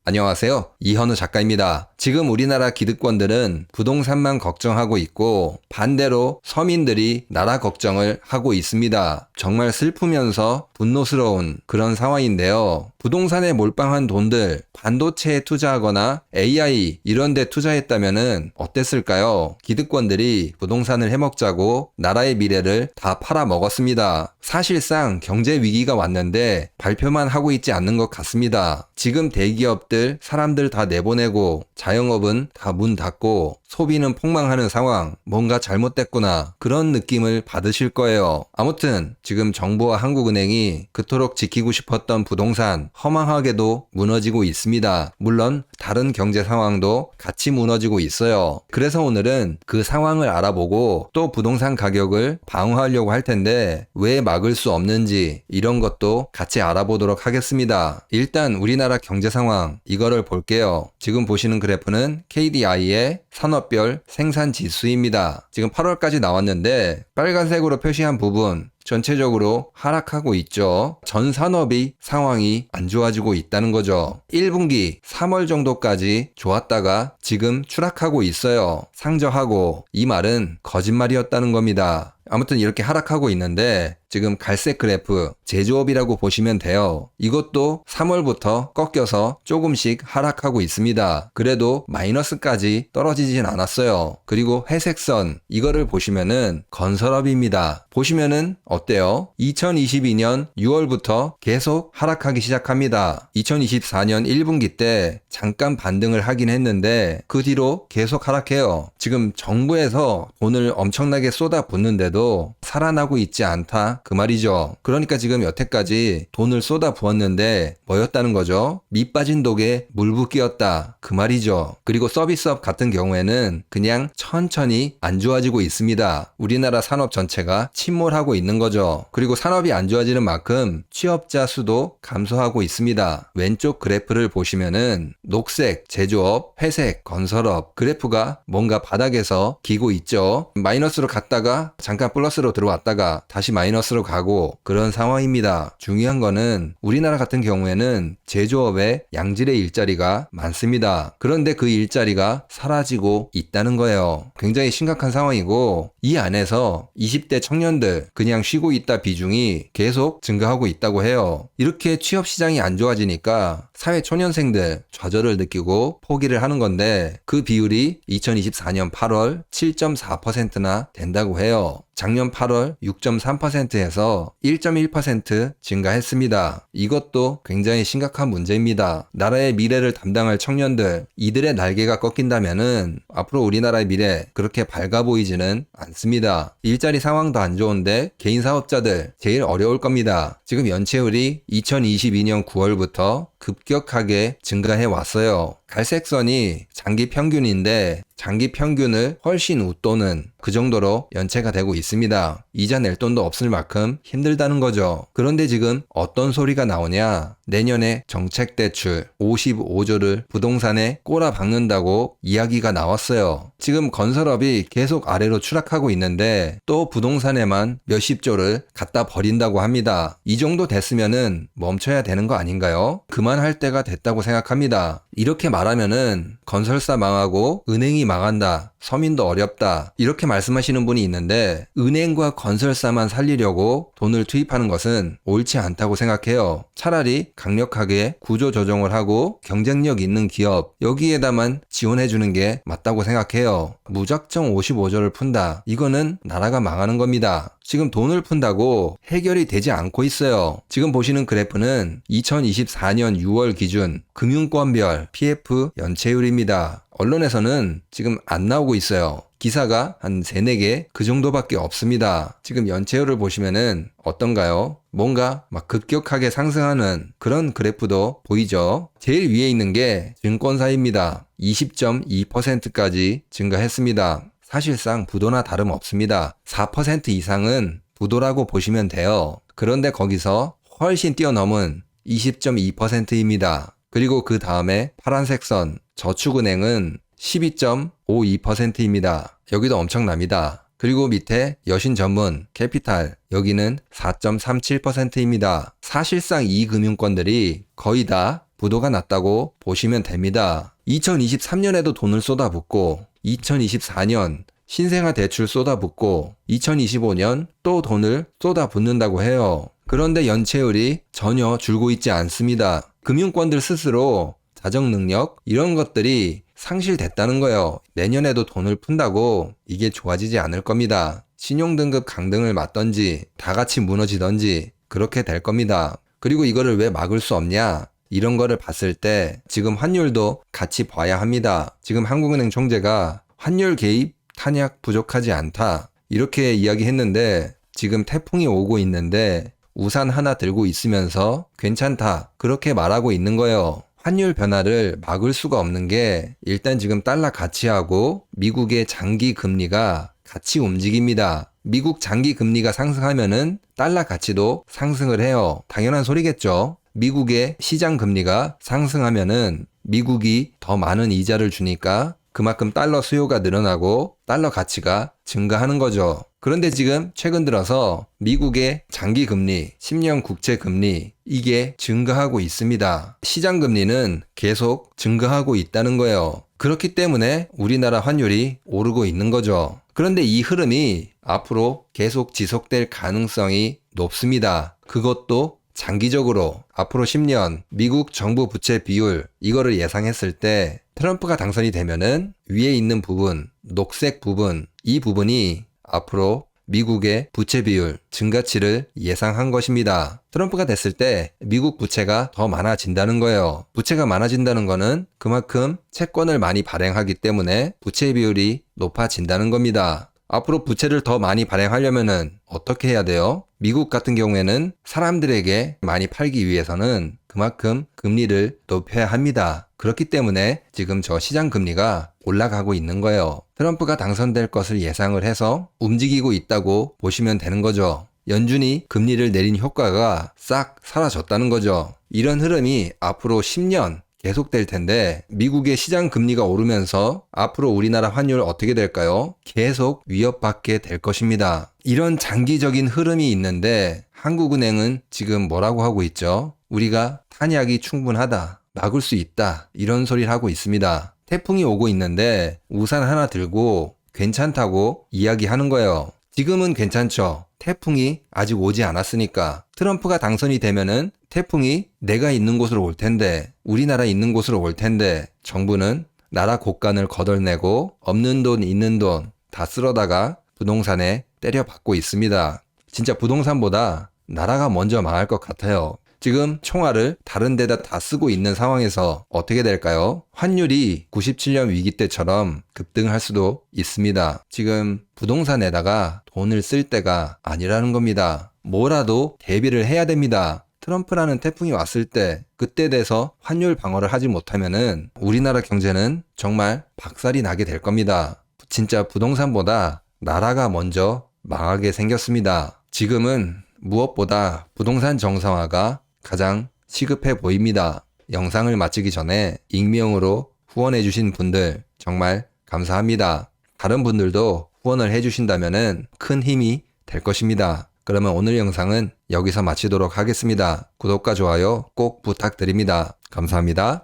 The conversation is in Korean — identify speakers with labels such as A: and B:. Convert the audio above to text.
A: 안녕하세요. 이현우 작가입니다. 지금 우리나라 기득권들은 부동산만 걱정하고 있고 반대로 서민들이 나라 걱정을 하고 있습니다. 정말 슬프면서 분노스러운 그런 상황인데요. 부동산에 몰빵한 돈들 반도체에 투자하거나 AI 이런 데 투자했다면은 어땠을까요? 기득권들이 부동산을 해먹자고 나라의 미래를 다 팔아먹었습니다. 사실상 경제 위기가 왔는데 발표만 하고 있지 않는 것 같습니다. 지금 대기업들 사람들 다 내보내고 자영업은 다 문 닫고 소비는 폭망하는 상황, 뭔가 잘못됐구나 그런 느낌을 받으실 거예요. 아무튼 지금 정부와 한국은행이 그토록 지키고 싶었던 부동산 허망하게도 무너지고 있습니다. 물론 다른 경제 상황도 같이 무너지고 있어요. 그래서 오늘은 그 상황을 알아보고 또 부동산 가격을 방어하려고 할 텐데 왜 막을 수 없는지 이런 것도 같이 알아보도록 하겠습니다. 일단 우리나라 경제 상황 이거를 볼게요. 지금 보시는 그래프는 KDI의 산업별 생산 지수입니다. 지금 8월까지 나왔는데 빨간색으로 표시한 부분 전체적으로 하락하고 있죠. 전 산업이 상황이 안 좋아지고 있다는 거죠. 1분기 3월 정도까지 좋았다가 지금 추락하고 있어요. 상저하고 이 말은 거짓말이었다는 겁니다. 아무튼 이렇게 하락하고 있는데 지금 갈색 그래프 제조업이라고 보시면 돼요. 이것도 3월부터 꺾여서 조금씩 하락하고 있습니다. 그래도 마이너스까지 떨어지진 않았어요. 그리고 회색선 이거를 보시면은 건설업입니다. 보시면은 어때요? 2022년 6월부터 계속 하락하기 시작합니다. 2024년 1분기 때 잠깐 반등을 하긴 했는데 그 뒤로 계속 하락해요. 지금 정부에서 돈을 엄청나게 쏟아붓는데도 살아나고 있지 않다 그 말이죠. 그러니까 지금 여태까지 돈을 쏟아 부었는데 뭐였다는 거죠? 밑 빠진 독에 물 붓기였다 그 말이죠. 그리고 서비스업 같은 경우에는 그냥 천천히 안 좋아지고 있습니다. 우리나라 산업 전체가 침몰하고 있는 거죠. 그리고 산업이 안 좋아지는 만큼 취업자 수도 감소하고 있습니다. 왼쪽 그래프를 보시면은 녹색 제조업, 회색 건설업 그래프가 뭔가 바닥에서 기고 있죠. 마이너스로 갔다가 잠깐 플러스로 들어왔다가 다시 마이너스로 가고 그런 상황입니다. 중요한 거는 우리나라 같은 경우에는 제조업에 양질의 일자리가 많습니다. 그런데 그 일자리가 사라지고 있다는 거예요. 굉장히 심각한 상황이고 이 안에서 20대 청년들 그냥 쉬고 있다 비중이 계속 증가하고 있다고 해요. 이렇게 취업 시장이 안 좋아지니까 사회 초년생들 좌절을 느끼고 포기를 하는 건데 그 비율이 2024년 8월 7.4%나 된다고 해요. 작년 8월 6.3%에서 1.1% 증가했습니다. 이것도 굉장히 심각한 문제입니다. 나라의 미래를 담당할 청년들, 이들의 날개가 꺾인다면은 앞으로 우리나라의 미래 그렇게 밝아 보이지는 않습니다. 일자리 상황도 안 좋은데 개인 사업자들 제일 어려울 겁니다. 지금 연체율이 2022년 9월부터 급격하게 증가해 왔어요. 갈색 선이 장기 평균인데 장기 평균을 훨씬 웃도는 그 정도로 연체가 되고 있습니다. 이자 낼 돈도 없을 만큼 힘들다는 거죠. 그런데 지금 어떤 소리가 나오냐? 내년에 정책대출 55조를 부동산에 꼬라박는다고 이야기가 나왔어요. 지금 건설업이 계속 아래로 추락하고 있는데 또 부동산에만 몇십 조를 갖다 버린다고 합니다. 이 정도 됐으면은 멈춰야 되는 거 아닌가요? 그만할 때가 됐다고 생각합니다. 이렇게 말하면은 건설사 망하고 은행이 망한다. 서민도 어렵다. 이렇게 말씀하시는 분이 있는데 은행과 건설사만 살리려고 돈을 투입하는 것은 옳지 않다고 생각해요. 차라리 강력하게 구조 조정을 하고 경쟁력 있는 기업 여기에다만 지원해 주는 게 맞다고 생각해요. 무작정 55조를 푼다. 이거는 나라가 망하는 겁니다. 지금 돈을 푼다고 해결이 되지 않고 있어요. 지금 보시는 그래프는 2024년 6월 기준 금융권별 PF 연체율입니다. 언론에서는 지금 안 나오고 있어요. 기사가 한 3, 4개 그 정도밖에 없습니다. 지금 연체율을 보시면은 어떤가요? 뭔가 막 급격하게 상승하는 그런 그래프도 보이죠? 제일 위에 있는 게 증권사입니다. 20.2%까지 증가했습니다. 사실상 부도나 다름없습니다. 4% 이상은 부도라고 보시면 돼요. 그런데 거기서 훨씬 뛰어넘은 20.2%입니다. 그리고 그 다음에 파란색 선 저축은행은 12.52%입니다. 여기도 엄청납니다. 그리고 밑에 여신 전문, 캐피탈, 여기는 4.37%입니다. 사실상 이 금융권들이 거의 다 부도가 났다고 보시면 됩니다. 2023년에도 돈을 쏟아붓고 2024년 신생아 대출 쏟아붓고 2025년 또 돈을 쏟아붓는다고 해요. 그런데 연체율이 전혀 줄고 있지 않습니다. 금융권들 스스로 자정 능력 이런 것들이 상실됐다는 거예요. 내년에도 돈을 푼다고 이게 좋아지지 않을 겁니다. 신용등급 강등을 맞던지 다 같이 무너지던지 그렇게 될 겁니다. 그리고 이거를 왜 막을 수 없냐? 이런 거를 봤을 때 지금 환율도 같이 봐야 합니다. 지금 한국은행 총재가 환율 개입 탄약 부족하지 않다 이렇게 이야기했는데 지금 태풍이 오고 있는데 우산 하나 들고 있으면서 괜찮다 그렇게 말하고 있는 거예요. 환율 변화를 막을 수가 없는 게 일단 지금 달러 가치하고 미국의 장기 금리가 같이 움직입니다. 미국 장기 금리가 상승하면은 달러 가치도 상승을 해요. 당연한 소리겠죠. 미국의 시장 금리가 상승하면은 미국이 더 많은 이자를 주니까 그만큼 달러 수요가 늘어나고 달러 가치가 증가하는 거죠. 그런데 지금 최근 들어서 미국의 장기 금리, 10년 국채 금리 이게 증가하고 있습니다. 시장 금리는 계속 증가하고 있다는 거예요. 그렇기 때문에 우리나라 환율이 오르고 있는 거죠. 그런데 이 흐름이 앞으로 계속 지속될 가능성이 높습니다. 그것도 장기적으로 앞으로 10년 미국 정부 부채 비율 이거를 예상했을 때 트럼프가 당선이 되면은 위에 있는 부분, 녹색 부분, 이 부분이 앞으로 미국의 부채 비율 증가치를 예상한 것입니다. 트럼프가 됐을 때 미국 부채가 더 많아진다는 거예요. 부채가 많아진다는 거는 그만큼 채권을 많이 발행하기 때문에 부채 비율이 높아진다는 겁니다. 앞으로 부채를 더 많이 발행하려면은 어떻게 해야 돼요? 미국 같은 경우에는 사람들에게 많이 팔기 위해서는 그만큼 금리를 높여야 합니다. 그렇기 때문에 지금 저 시장 금리가 올라가고 있는 거예요. 트럼프가 당선될 것을 예상을 해서 움직이고 있다고 보시면 되는 거죠. 연준이 금리를 내린 효과가 싹 사라졌다는 거죠. 이런 흐름이 앞으로 10년 계속될 텐데 미국의 시장 금리가 오르면서 앞으로 우리나라 환율 어떻게 될까요? 계속 위협받게 될 것입니다. 이런 장기적인 흐름이 있는데 한국은행은 지금 뭐라고 하고 있죠? 우리가 탄약이 충분하다, 막을 수 있다 이런 소리를 하고 있습니다. 태풍이 오고 있는데 우산 하나 들고 괜찮다고 이야기하는 거예요. 지금은 괜찮죠. 태풍이 아직 오지 않았으니까. 트럼프가 당선이 되면은 태풍이 내가 있는 곳으로 올 텐데, 우리나라 있는 곳으로 올 텐데, 정부는 나라 곳간을 거덜내고 없는 돈 있는 돈 다 쓸어다가 부동산에 때려박고 있습니다. 진짜 부동산보다 나라가 먼저 망할 것 같아요. 지금 총알을 다른 데다 다 쓰고 있는 상황에서 어떻게 될까요? 환율이 97년 위기 때처럼 급등할 수도 있습니다. 지금 부동산에다가 돈을 쓸 때가 아니라는 겁니다. 뭐라도 대비를 해야 됩니다. 트럼프라는 태풍이 왔을 때 그때 돼서 환율 방어를 하지 못하면은 우리나라 경제는 정말 박살이 나게 될 겁니다. 진짜 부동산보다 나라가 먼저 망하게 생겼습니다. 지금은 무엇보다 부동산 정상화가 가장 시급해 보입니다. 영상을 마치기 전에 익명으로 후원해주신 분들 정말 감사합니다. 다른 분들도 후원을 해주신다면 큰 힘이 될 것입니다. 그러면 오늘 영상은 여기서 마치도록 하겠습니다. 구독과 좋아요 꼭 부탁드립니다. 감사합니다.